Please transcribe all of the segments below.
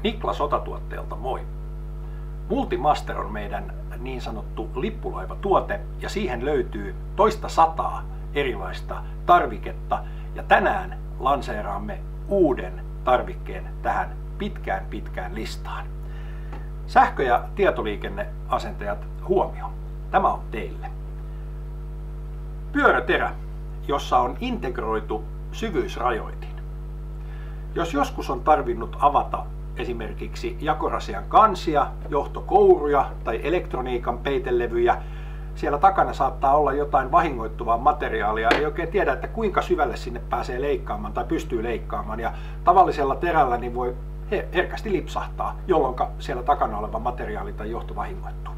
Niklas Otatuotteelta moi! Multimaster on meidän niin sanottu lippulaiva-tuote ja siihen löytyy toista sataa erilaista tarviketta ja tänään lanseeraamme uuden tarvikkeen tähän pitkään listaan. Sähkö- ja tietoliikenneasentajat huomio. Tämä on teille. Pyöröterä, jossa on integroitu syvyysrajoitin. Jos joskus on tarvinnut avata esimerkiksi jakorasian kansia, johtokouruja tai elektroniikan peitelevyjä, siellä takana saattaa olla jotain vahingoittuvaa materiaalia, ei oikein tiedä, että kuinka syvälle sinne pääsee leikkaamaan tai pystyy leikkaamaan. Ja tavallisella terällä niin voi herkästi lipsahtaa, jolloin siellä takana oleva materiaali tai johto vahingoittuu.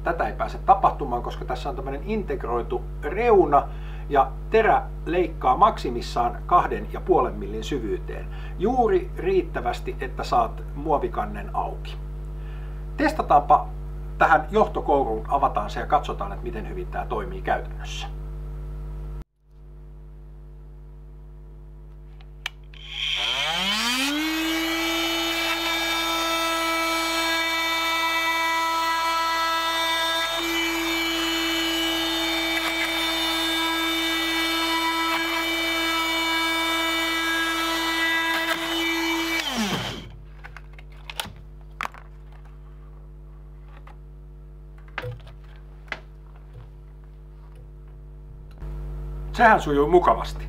Tätä ei pääse tapahtumaan, koska tässä on tämmöinen integroitu reuna ja terä leikkaa maksimissaan 2,5 millin syvyyteen. Juuri riittävästi, että saat muovikannen auki. Testataanpa tähän johtokouruun, avataan se ja katsotaan, että miten hyvin tämä toimii käytännössä. Sehän sujuu mukavasti.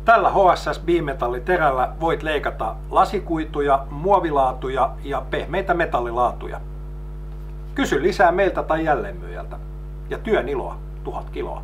Tällä HSS bimetalliterällä voit leikata lasikuituja, muovilaatuja ja pehmeitä metallilaatuja. Kysy lisää meiltä tai jälleenmyyjältä. Ja työn iloa 1000 kiloa.